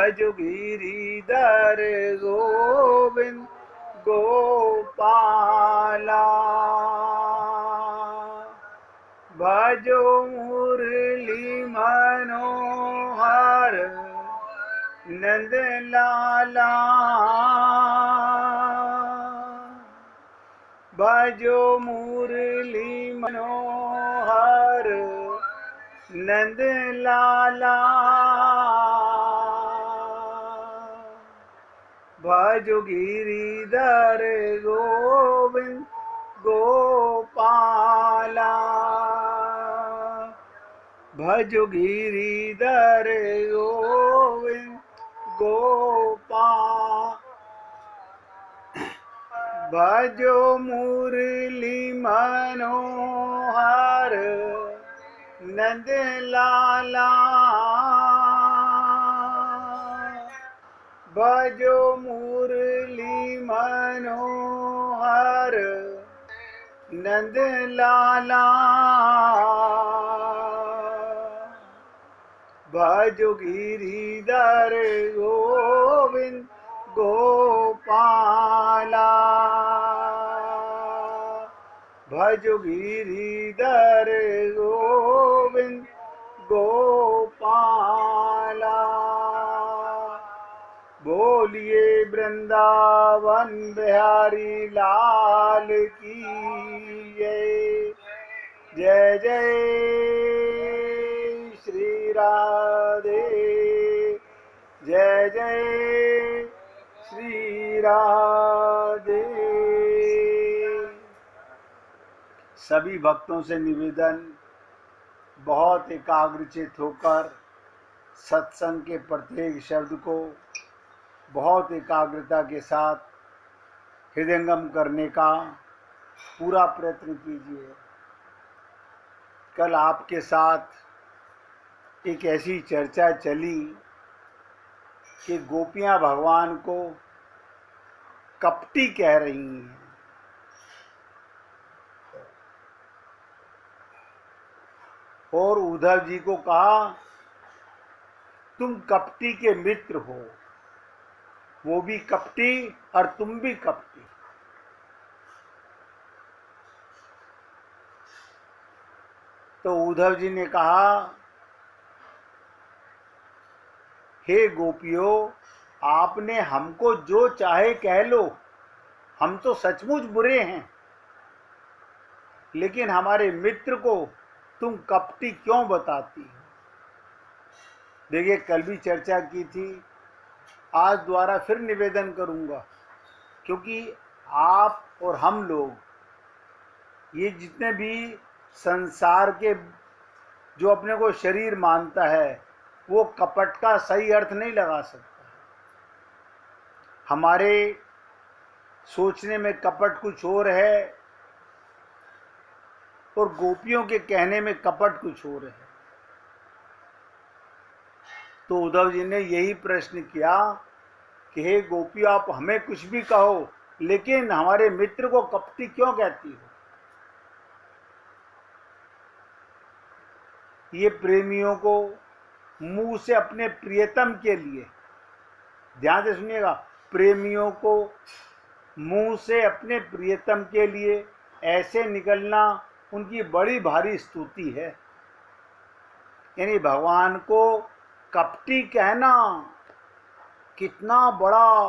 भजो गिरिधर गोविंद गोपाला। भजो मुरली मनोहर नंद लाला। भजो मुरली मनोहर नंद लाला। भजो गिरिधर गोविंद गोपाला। भजो गिरिधर गोविंद गोपाल। भजो मुरली मनोहर नंद लाला। भजो मुरली मनोहर नंद लाला। भजो गिरिधर गोविंद गोपाला। भजो गिरिधर गोविंद गोपाला। बोलिए वृंदावन बिहारी लाल की जय। जय जय श्री राधे। जय जय श्री राधे। सभी भक्तों से निवेदन, बहुत एकाग्रचित होकर सत्संग के प्रत्येक शब्द को बहुत एकाग्रता के साथ हृदयंगम करने का पूरा प्रयत्न कीजिए। कल आपके साथ एक ऐसी चर्चा चली कि गोपियां भगवान को कपटी कह रही हैं। और उद्धव जी को कहा तुम कपटी के मित्र हो, वो भी कपटी और तुम भी कपटी। तो उद्धव जी ने कहा हे गोपियों, आपने हमको जो चाहे कह लो, हम तो सचमुच बुरे हैं, लेकिन हमारे मित्र को तुम कपटी क्यों बताती हो। देखिए, कल भी चर्चा की थी, आज दोबारा फिर निवेदन करूंगा, क्योंकि आप और हम लोग, ये जितने भी संसार के जो अपने को शरीर मानता है, वो कपट का सही अर्थ नहीं लगा सकता। हमारे सोचने में कपट कुछ और है और गोपियों के कहने में कपट कुछ और है। तो उद्धव जी ने यही प्रश्न किया कि हे गोपियों, आप हमें कुछ भी कहो, लेकिन हमारे मित्र को कपटी क्यों कहती हो। ये प्रेमियों को मुंह से अपने प्रियतम के लिए, ध्यान से सुनिएगा, प्रेमियों को मुंह से अपने प्रियतम के लिए ऐसे निकलना उनकी बड़ी भारी स्तुति है। यानी भगवान को कपटी कहना कितना बड़ा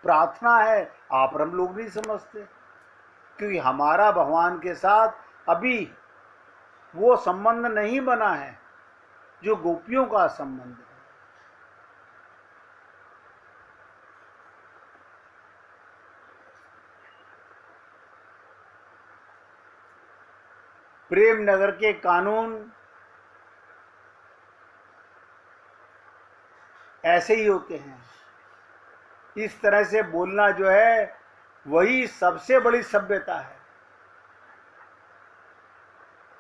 प्रार्थना है, आप हम लोग नहीं समझते, क्योंकि हमारा भगवान के साथ अभी वो संबंध नहीं बना है जो गोपियों का संबंध है। प्रेम नगर के कानून ऐसे ही होते हैं। इस तरह से बोलना जो है वही सबसे बड़ी सभ्यता है।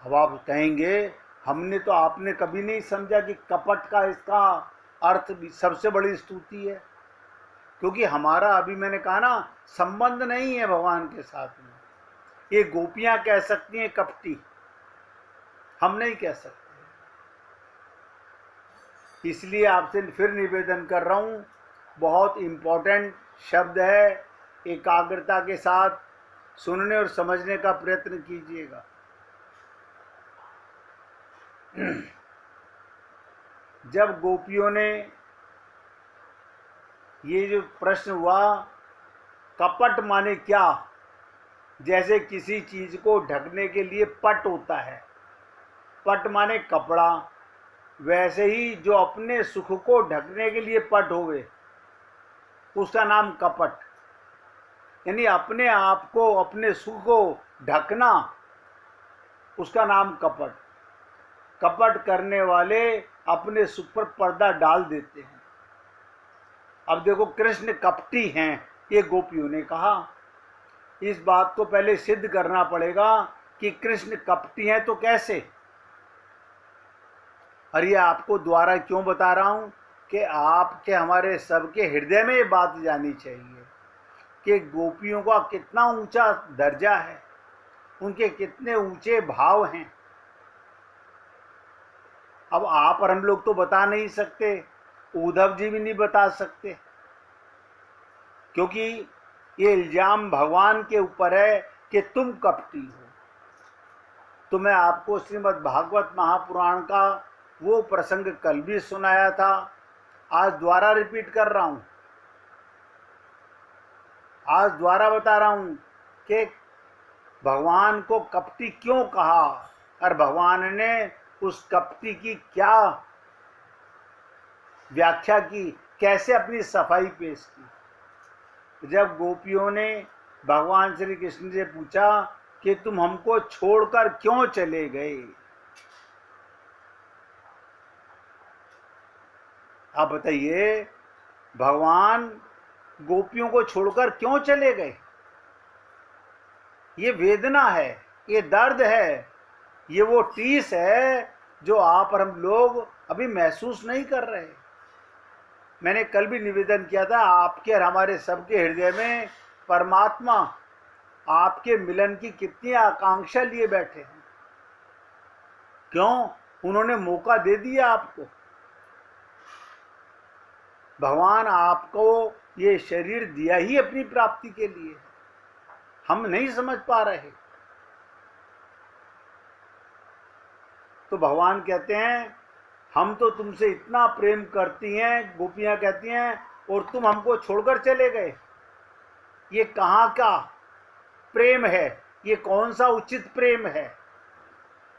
अब आप कहेंगे हमने तो, आपने कभी नहीं समझा कि कपट का इसका अर्थ भी सबसे बड़ी स्तुति है, क्योंकि हमारा अभी मैंने कहा ना, संबंध नहीं है भगवान के साथ में। ये गोपियां कह सकती हैं कपटी, हम नहीं कह सकते। इसलिए आपसे फिर निवेदन कर रहा हूँ, बहुत इम्पोर्टेंट शब्द है, एकाग्रता के साथ सुनने और समझने का प्रयत्न कीजिएगा। जब गोपियों ने ये जो प्रश्न हुआ, कपट माने क्या, जैसे किसी चीज को ढकने के लिए पट होता है, पट माने कपड़ा, वैसे ही जो अपने सुख को ढकने के लिए पट होवे उसका नाम कपट, यानी अपने आप को, अपने सुख को ढकना, उसका नाम कपट। कपट करने वाले अपने सुख पर पर्दा डाल देते हैं। अब देखो, कृष्ण कपटी हैं, ये गोपियों ने कहा। इस बात को पहले सिद्ध करना पड़ेगा कि कृष्ण कपटी हैं तो कैसे। और ये आपको द्वारा क्यों बता रहा हूं कि आपके, हमारे सबके हृदय में ये बात जानी चाहिए कि गोपियों का कितना ऊंचा दर्जा है, उनके कितने ऊंचे भाव हैं। अब आप और हम लोग तो बता नहीं सकते, उद्धव जी भी नहीं बता सकते, क्योंकि ये इल्जाम भगवान के ऊपर है कि तुम कपटी हो। तो मैं आपको श्रीमद् भागवत महापुराण का वो प्रसंग कल भी सुनाया था, आज दोबारा रिपीट कर रहा हूं। आज दोबारा बता रहा हूं कि भगवान को कपटी क्यों कहा और भगवान ने उस कपटी की क्या व्याख्या की, कैसे अपनी सफाई पेश की। जब गोपियों ने भगवान श्री कृष्ण से पूछा कि तुम हमको छोड़कर क्यों चले गए, आप बताइए, भगवान गोपियों को छोड़कर क्यों चले गए। ये वेदना है, ये दर्द है, ये वो टीस है जो आप और हम लोग अभी महसूस नहीं कर रहे। मैंने कल भी निवेदन किया था, आपके और हमारे सबके हृदय में परमात्मा आपके मिलन की कितनी आकांक्षा लिए बैठे हैं। क्यों? उन्होंने मौका दे दिया आपको। भगवान आपको ये शरीर दिया ही अपनी प्राप्ति के लिए, हम नहीं समझ पा रहे। तो भगवान कहते हैं हम तो तुमसे इतना प्रेम करती हैं, गोपियां कहती हैं, और तुम हमको छोड़कर चले गए। ये कहाँ का प्रेम है, ये कौन सा उचित प्रेम है।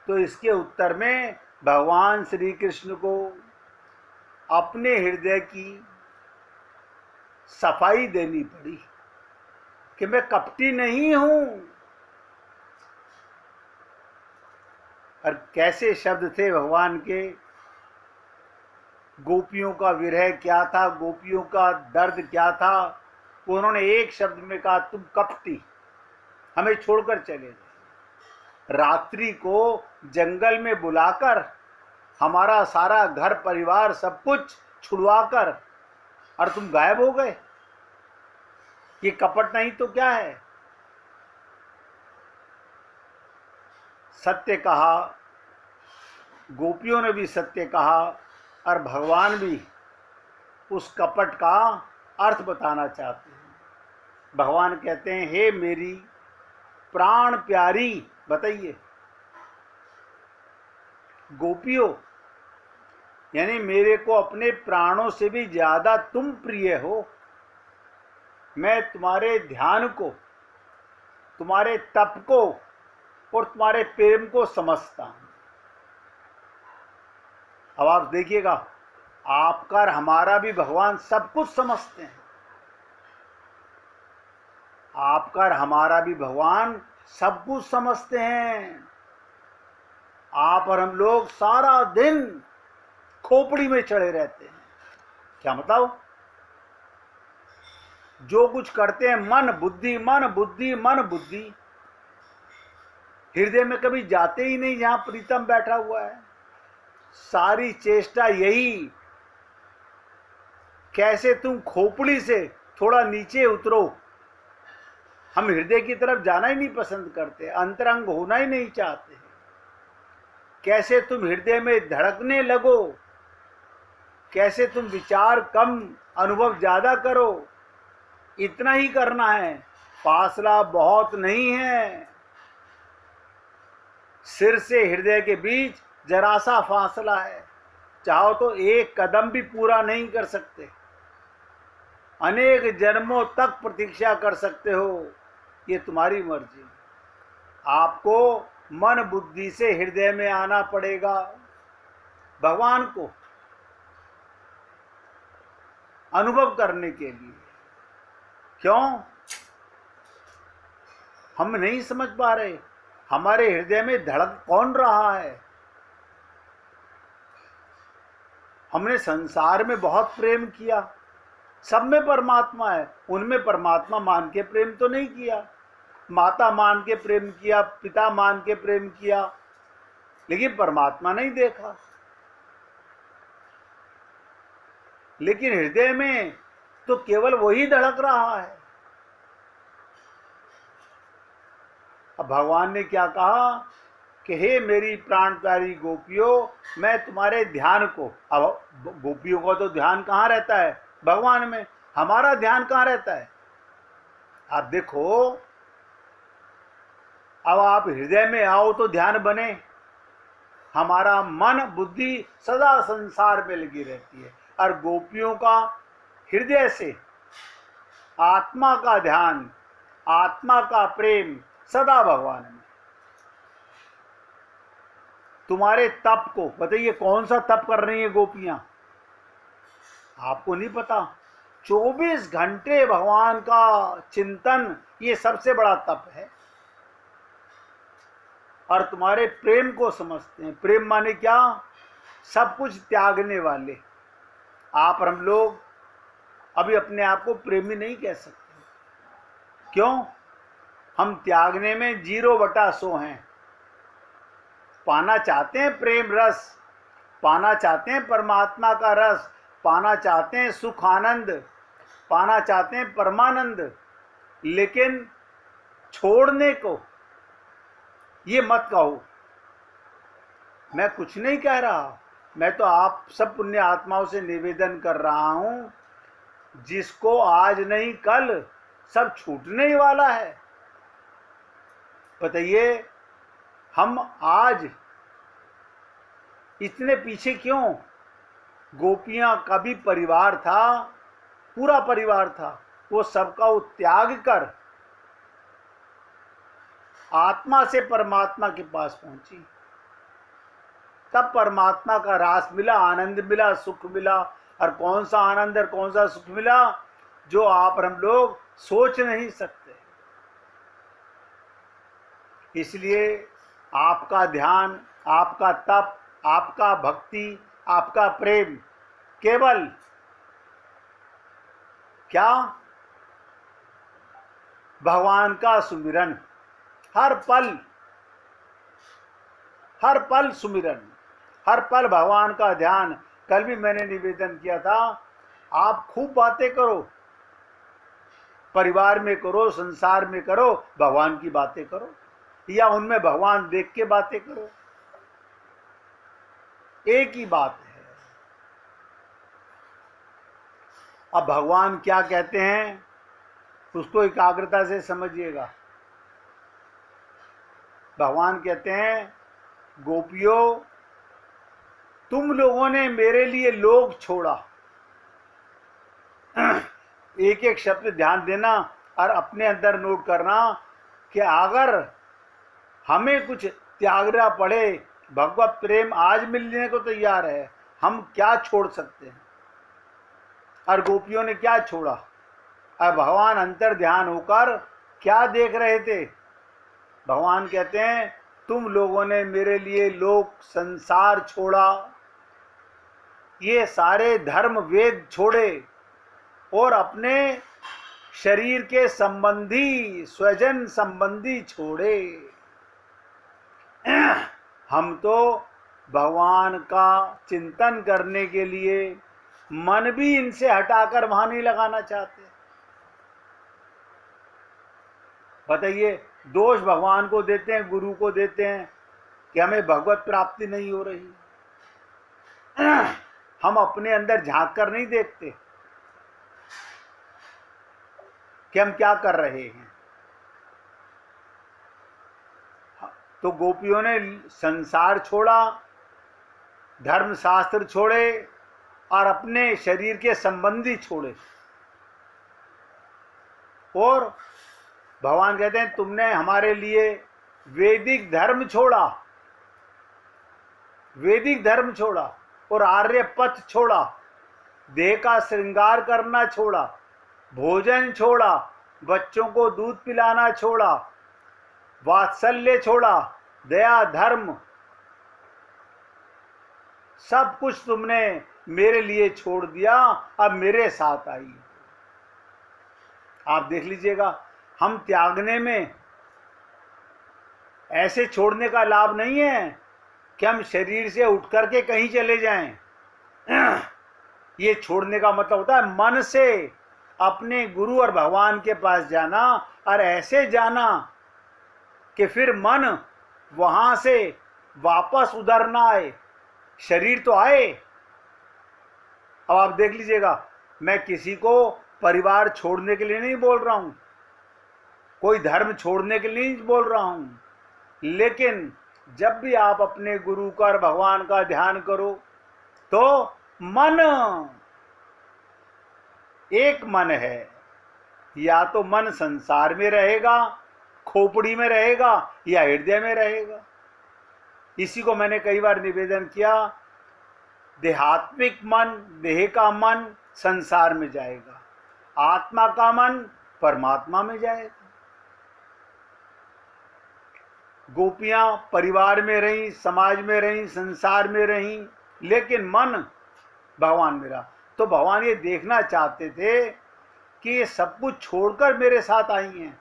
तो इसके उत्तर में भगवान श्री कृष्ण को अपने हृदय की सफाई देनी पड़ी कि मैं कपटी नहीं हूं। और कैसे शब्द थे भगवान के, गोपियों का विरह क्या था, गोपियों का दर्द क्या था। उन्होंने एक शब्द में कहा, तुम कपटी, हमें छोड़कर चले गए। रात्रि को जंगल में बुलाकर हमारा सारा घर परिवार सब कुछ छुड़वाकर और तुम गायब हो गए। ये कपट नहीं तो क्या है। सत्य कहा, गोपियों ने भी सत्य कहा और भगवान भी उस कपट का अर्थ बताना चाहते हैं। भगवान कहते हैं, हे मेरी प्राण प्यारी, बताइए गोपियों, यानी मेरे को अपने प्राणों से भी ज्यादा तुम प्रिय हो। मैं तुम्हारे ध्यान को, तुम्हारे तप को और तुम्हारे प्रेम को समझता हूं। अब आप देखिएगा, आपका और हमारा भी भगवान सब कुछ समझते हैं। आपका और हमारा भी भगवान सब कुछ समझते हैं। आप और हम लोग सारा दिन खोपड़ी में चढ़े रहते हैं। क्या मतलब? जो कुछ करते हैं मन बुद्धि, मन बुद्धि, मन बुद्धि, हृदय में कभी जाते ही नहीं जहां प्रीतम बैठा हुआ है। सारी चेष्टा यही, कैसे तुम खोपड़ी से थोड़ा नीचे उतरो। हम हृदय की तरफ जाना ही नहीं पसंद करते, अंतरंग होना ही नहीं चाहते। कैसे तुम हृदय में धड़कने लगो, कैसे तुम विचार कम अनुभव ज्यादा करो, इतना ही करना है, फासला बहुत नहीं है। सिर से हृदय के बीच जरा सा फासला है, चाहो तो एक कदम भी पूरा नहीं कर सकते, अनेक जन्मों तक प्रतीक्षा कर सकते हो, ये तुम्हारी मर्जी। आपको मन बुद्धि से हृदय में आना पड़ेगा, भगवान को अनुभव करने के लिए। क्यों हम नहीं समझ पा रहे? हमारे हृदय में धड़क कौन रहा है? हमने संसार में बहुत प्रेम किया, सब में परमात्मा है, उनमें परमात्मा मान के प्रेम तो नहीं किया। माता मान के प्रेम किया, पिता मान के प्रेम किया, लेकिन परमात्मा नहीं देखा। लेकिन हृदय में तो केवल वही धड़क रहा है। अब भगवान ने क्या कहा कि हे मेरी प्राण प्यारी गोपियों, मैं तुम्हारे ध्यान को, अब गोपियों का तो ध्यान कहाँ रहता है? भगवान में। हमारा ध्यान कहाँ रहता है? आप देखो, अब आप हृदय में आओ तो ध्यान बने। हमारा मन बुद्धि सदा संसार में लगी रहती है, और गोपियों का हृदय से आत्मा का ध्यान, आत्मा का प्रेम सदा भगवान में। तुम्हारे तप को बताइए, कौन सा तप कर रही है गोपियां? आपको नहीं पता? 24 घंटे भगवान का चिंतन, ये सबसे बड़ा तप है। और तुम्हारे प्रेम को समझते हैं। प्रेम माने क्या? सब कुछ त्यागने वाले। आप और हम लोग अभी अपने आप को प्रेमी नहीं कह सकते। क्यों? हम त्यागने में 0/100 हैं। पाना चाहते हैं प्रेम रस, पाना चाहते हैं परमात्मा का रस, पाना चाहते हैं सुख आनंद, पाना चाहते हैं परमानंद, लेकिन छोड़ने को ये मत कहो। मैं कुछ नहीं कह रहा, मैं तो आप सब पुण्य आत्माओं से निवेदन कर रहा हूं, जिसको आज नहीं कल सब छूटने ही वाला है। बताइए, हम आज इतने पीछे क्यों? गोपियां का भी परिवार था, पूरा परिवार था, वो सबका वो त्याग कर आत्मा से परमात्मा के पास पहुंची। तब परमात्मा का रास मिला, आनंद मिला, सुख मिला। और कौन सा आनंद और कौन सा सुख मिला जो आप और हम लोग सोच नहीं सकते। इसलिए आपका ध्यान, आपका तप, आपका भक्ति, आपका प्रेम केवल क्या? भगवान का सुमिरन, हर पल सुमिरन, हर पल भगवान का ध्यान। कल भी मैंने निवेदन किया था, आप खूब बातें करो, परिवार में करो, संसार में करो, भगवान की बातें करो, या उनमें भगवान देख के बातें करो, एक ही बात है। अब भगवान क्या कहते हैं उसको एकाग्रता से समझिएगा। भगवान कहते हैं, गोपियों, तुम लोगों ने मेरे लिए लोक छोड़ा। एक एक शब्द ध्यान देना और अपने अंदर नोट करना कि अगर हमें कुछ त्यागना पड़े, भगवत प्रेम आज मिलने को तैयार है, हम क्या छोड़ सकते हैं? और गोपियों ने क्या छोड़ा? और भगवान अंतर ध्यान होकर क्या देख रहे थे? भगवान कहते हैं, तुम लोगों ने मेरे लिए लोक संसार छोड़ा, ये सारे धर्म वेद छोड़े और अपने शरीर के संबंधी, स्वजन संबंधी छोड़े। हम तो भगवान का चिंतन करने के लिए मन भी इनसे हटाकर वहां नहीं लगाना चाहते। बताइए, दोष भगवान को देते हैं, गुरु को देते हैं कि हमें भगवत प्राप्ति नहीं हो रही। हम अपने अंदर झांक कर नहीं देखते कि हम क्या कर रहे हैं। तो गोपियों ने संसार छोड़ा, धर्मशास्त्र छोड़े और अपने शरीर के संबंधी छोड़े, और भगवान कहते हैं तुमने हमारे लिए वैदिक धर्म छोड़ा, वैदिक धर्म छोड़ा और आर्य पथ छोड़ा, देह का श्रृंगार करना छोड़ा, भोजन छोड़ा, बच्चों को दूध पिलाना छोड़ा, वात्सल्य छोड़ा, दया धर्म, सब कुछ तुमने मेरे लिए छोड़ दिया, अब मेरे साथ आई। आप देख लीजिएगा, हम त्यागने में ऐसे छोड़ने का लाभ नहीं है कि हम शरीर से उठ करके कहीं चले जाएं। ये छोड़ने का मतलब होता है मन से अपने गुरु और भगवान के पास जाना, और ऐसे जाना कि फिर मन वहां से वापस उधर ना आए, शरीर तो आए। अब आप देख लीजिएगा, मैं किसी को परिवार छोड़ने के लिए नहीं बोल रहा हूं, कोई धर्म छोड़ने के लिए नहीं बोल रहा हूं, लेकिन जब भी आप अपने गुरु का और भगवान का ध्यान करो तो मन, एक मन है, या तो मन संसार में रहेगा, खोपड़ी में रहेगा, या हृदय में रहेगा। इसी को मैंने कई बार निवेदन किया, देहात्मिक मन, देह का मन संसार में जाएगा, आत्मा का मन परमात्मा में जाएगा। गोपियां परिवार में रहीं, समाज में रहीं, संसार में रहीं, लेकिन मन भगवान में रहा। तो भगवान ये देखना चाहते थे कि ये सब कुछ छोड़कर मेरे साथ आई हैं।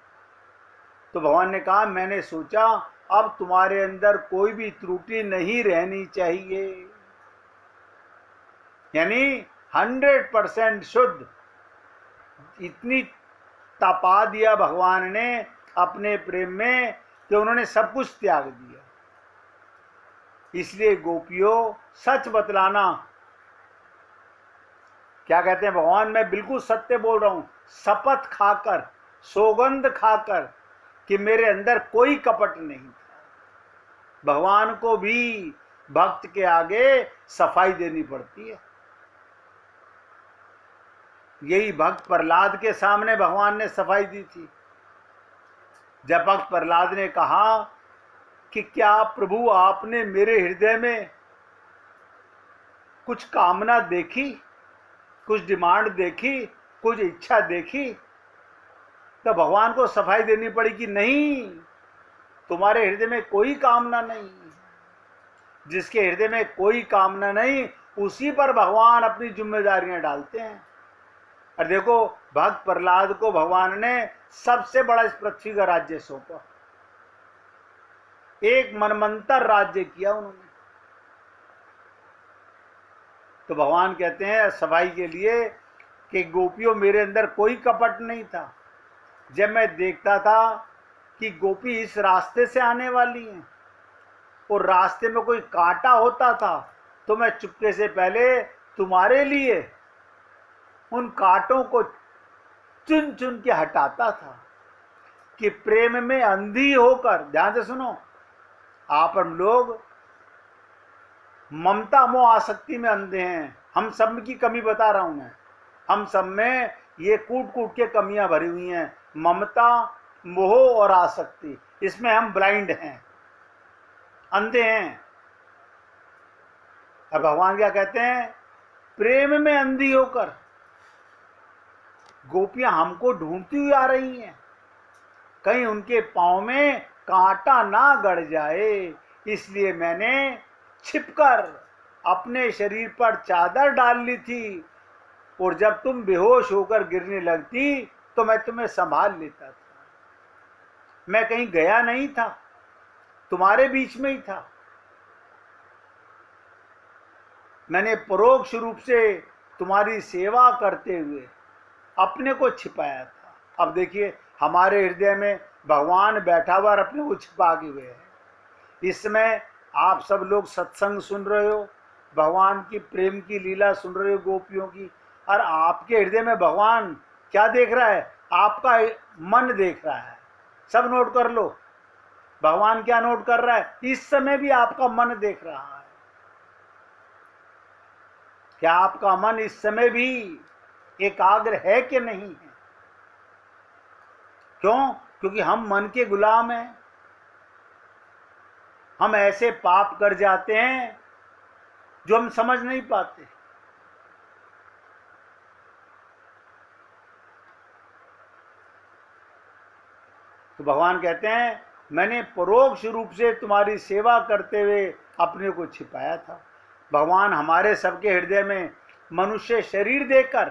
तो भगवान ने कहा, मैंने सोचा अब तुम्हारे अंदर कोई भी त्रुटि नहीं रहनी चाहिए, यानी 100% शुद्ध। इतनी तपा दिया भगवान ने अपने प्रेम में कि उन्होंने सब कुछ त्याग दिया। इसलिए गोपियों, सच बतलाना, क्या कहते हैं भगवान, मैं बिल्कुल सत्य बोल रहा हूं, शपथ खाकर, सौगंध खाकर कि मेरे अंदर कोई कपट नहीं था। भगवान को भी भक्त के आगे सफाई देनी पड़ती है। यही भक्त प्रहलाद के सामने भगवान ने सफाई दी थी। जब भक्त प्रहलाद ने कहा कि क्या प्रभु आपने मेरे हृदय में कुछ कामना देखी, कुछ डिमांड देखी, कुछ इच्छा देखी, तो भगवान को सफाई देनी पड़ी कि नहीं, तुम्हारे हृदय में कोई कामना नहीं। जिसके हृदय में कोई कामना नहीं, उसी पर भगवान अपनी जिम्मेदारियां डालते हैं। और देखो, भक्त प्रहलाद को भगवान ने सबसे बड़ा इस पृथ्वी का राज्य सौंपा, एक मनमंतर राज्य किया उन्होंने। तो भगवान कहते हैं सफाई के लिए कि गोपियों, मेरे अंदर कोई कपट नहीं था। जब मैं देखता था कि गोपी इस रास्ते से आने वाली हैं और रास्ते में कोई कांटा होता था, तो मैं चुपके से पहले तुम्हारे लिए उन कांटों को चुन चुन के हटाता था कि प्रेम में अंधी होकर, ध्यान से सुनो, आप हम लोग ममता मोह आसक्ति में अंधे हैं। हम सब की कमी बता रहा हूं मैं, हम सब में ये कूट कूट के कमियां भरी हुई हैं, ममता, मोह और आसक्ति, इसमें हम ब्लाइंड हैं, अंधे हैं। अब भगवान क्या कहते हैं, प्रेम में अंधी होकर गोपियां हमको ढूंढती हुई आ रही हैं, कहीं उनके पांव में कांटा ना गड़ जाए, इसलिए मैंने छिपकर अपने शरीर पर चादर डाल ली थी, और जब तुम बेहोश होकर गिरने लगती तो मैं तुम्हें संभाल लेता था। मैं कहीं गया नहीं था, तुम्हारे बीच में ही था। मैंने परोक्ष रूप से तुम्हारी सेवा करते हुए अपने को छिपाया था। अब देखिए, हमारे हृदय में भगवान बैठा हुआ और अपने को छिपा के हुए है। इसमें आप सब लोग सत्संग सुन रहे हो, भगवान की प्रेम की लीला सुन रहे हो गोपियों की, और आपके हृदय में भगवान क्या देख रहा है? आपका मन देख रहा है। सब नोट कर लो, भगवान क्या नोट कर रहा है? इस समय भी आपका मन देख रहा है। क्या आपका मन इस समय भी एकाग्र है कि नहीं है? क्यों? क्योंकि हम मन के गुलाम हैं। हम ऐसे पाप कर जाते हैं जो हम समझ नहीं पाते। तो भगवान कहते हैं, मैंने परोक्ष रूप से तुम्हारी सेवा करते हुए अपने को छिपाया था। भगवान हमारे सबके हृदय में मनुष्य शरीर देकर,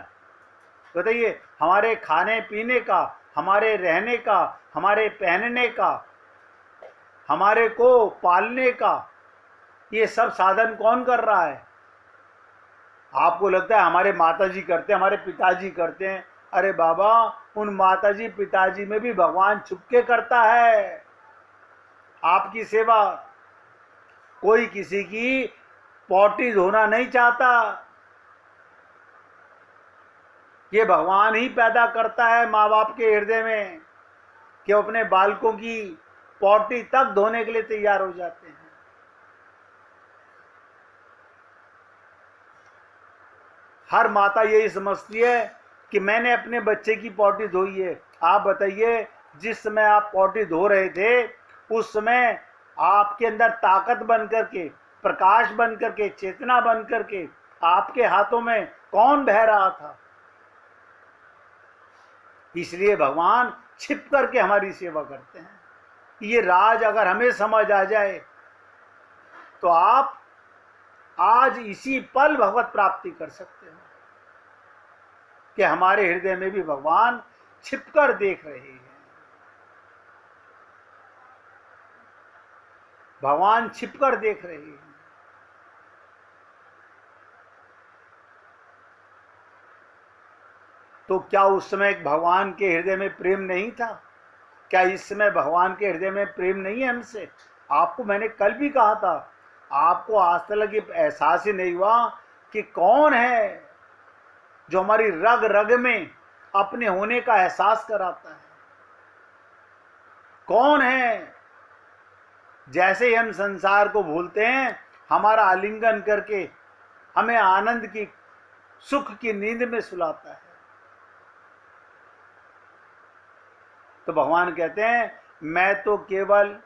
बताइए, हमारे खाने पीने का, हमारे रहने का, हमारे पहनने का, हमारे को पालने का, ये सब साधन कौन कर रहा है? आपको लगता है हमारे माताजी करते हैं, हमारे पिताजी करते हैं। अरे बाबा, उन माताजी पिताजी में भी भगवान छुपके करता है आपकी सेवा। कोई किसी की पॉटी धोना नहीं चाहता, ये भगवान ही पैदा करता है माँ बाप के हृदय में कि वो अपने बालकों की पॉटी तक धोने के लिए तैयार हो जाते हैं। हर माता यही समझती है कि मैंने अपने बच्चे की पॉटी धोई है। आप बताइए, जिस समय आप पॉटी धो रहे थे उस समय आपके अंदर ताकत बन करके, प्रकाश बन करके, चेतना बन करके आपके हाथों में कौन बह रहा था? इसलिए भगवान छिप करके हमारी सेवा करते हैं। ये राज अगर हमें समझ आ जाए तो आप आज इसी पल भगवत प्राप्ति कर सकते हो कि हमारे हृदय में भी भगवान छिपकर देख रहे हैं। भगवान छिपकर देख रहे हैं। तो क्या उस समय भगवान के हृदय में प्रेम नहीं था? क्या इस समय भगवान के हृदय में प्रेम नहीं है हमसे? आपको मैंने कल भी कहा था, आपको आज तक ये एहसास ही नहीं हुआ कि कौन है जो हमारी रग रग में अपने होने का एहसास कराता है। कौन है? जैसे ही हम संसार को भूलते हैं, हमारा आलिंगन करके हमें आनंद की, सुख की नींद में सुलाता है। तो भगवान कहते हैं, मैं तो केवल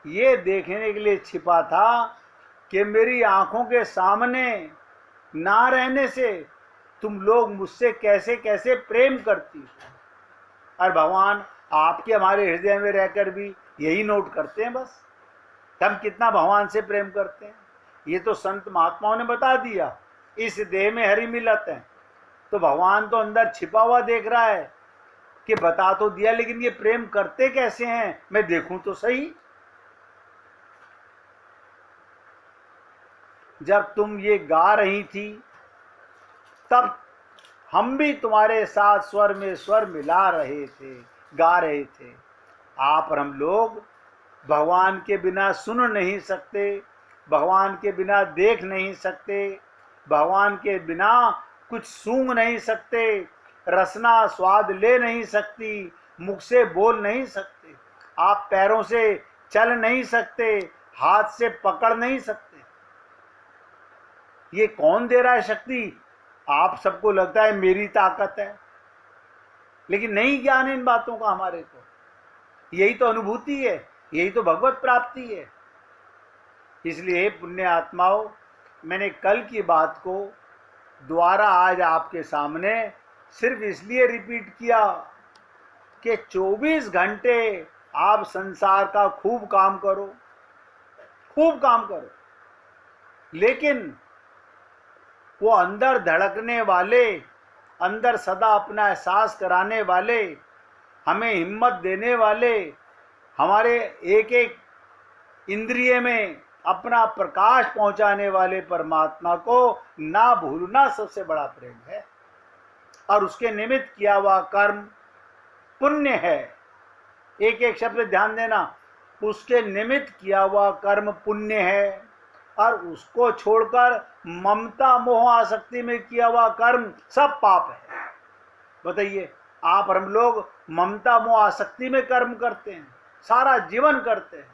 ये देखने के लिए छिपा था कि मेरी आंखों के सामने ना रहने से तुम लोग मुझसे कैसे कैसे प्रेम करती हो। और भगवान आपके हमारे हृदय में रहकर भी यही नोट करते हैं बस, हम कितना भगवान से प्रेम करते हैं। ये तो संत महात्माओं ने बता दिया, इस देह में हरि मिलत है। तो भगवान तो अंदर छिपा हुआ देख रहा है कि बता तो दिया, लेकिन ये प्रेम करते कैसे हैं, मैं देखूं तो सही। जब तुम ये गा रही थी तब हम भी तुम्हारे साथ स्वर में स्वर मिला रहे थे, गा रहे थे। आप और हम लोग भगवान के बिना सुन नहीं सकते, भगवान के बिना देख नहीं सकते, भगवान के बिना कुछ सूंघ नहीं सकते, रसना स्वाद ले नहीं सकती, मुख से बोल नहीं सकते, आप पैरों से चल नहीं सकते, हाथ से पकड़ नहीं सकते। ये कौन दे रहा है शक्ति? आप सबको लगता है मेरी ताकत है, लेकिन नहीं ज्ञान इन बातों का हमारे को। यही तो अनुभूति है, यही तो भगवत प्राप्ति है। इसलिए पुण्य आत्माओं, मैंने कल की बात को दोबारा आज आपके सामने सिर्फ इसलिए रिपीट किया कि 24 घंटे आप संसार का खूब काम करो, खूब काम करो, लेकिन वो अंदर धड़कने वाले, अंदर सदा अपना एहसास कराने वाले, हमें हिम्मत देने वाले, हमारे एक एक इंद्रिय में अपना प्रकाश पहुंचाने वाले परमात्मा को ना भूलना सबसे बड़ा प्रेम है। और उसके निमित्त किया हुआ कर्म पुण्य है। एक एक शब्द ध्यान देना, उसके निमित्त किया हुआ कर्म पुण्य है। और उसको छोड़कर ममता मोह आसक्ति में किया हुआ कर्म सब पाप है। बताइए, आप और हम लोग ममता मोह आसक्ति में कर्म करते हैं, सारा जीवन करते हैं।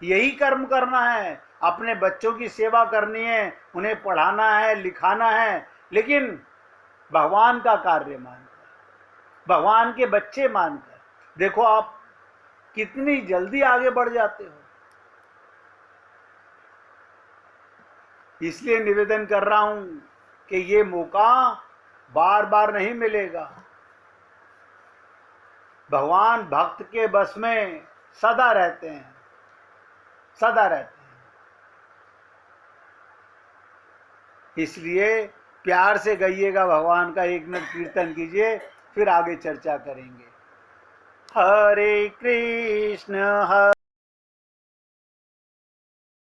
यही कर्म करना है, अपने बच्चों की सेवा करनी है, उन्हें पढ़ाना है, लिखाना है, लेकिन भगवान का कार्य मानकर, भगवान के बच्चे मानकर देखो आप कितनी जल्दी आगे बढ़ जाते हो। इसलिए निवेदन कर रहा हूं कि ये मौका बार बार नहीं मिलेगा। भगवान भक्त के बस में सदा रहते हैं, सदा रहते हैं। इसलिए प्यार से गाइएगा भगवान का एक मिनट कीर्तन कीजिए, फिर आगे चर्चा करेंगे। हरे कृष्ण हरे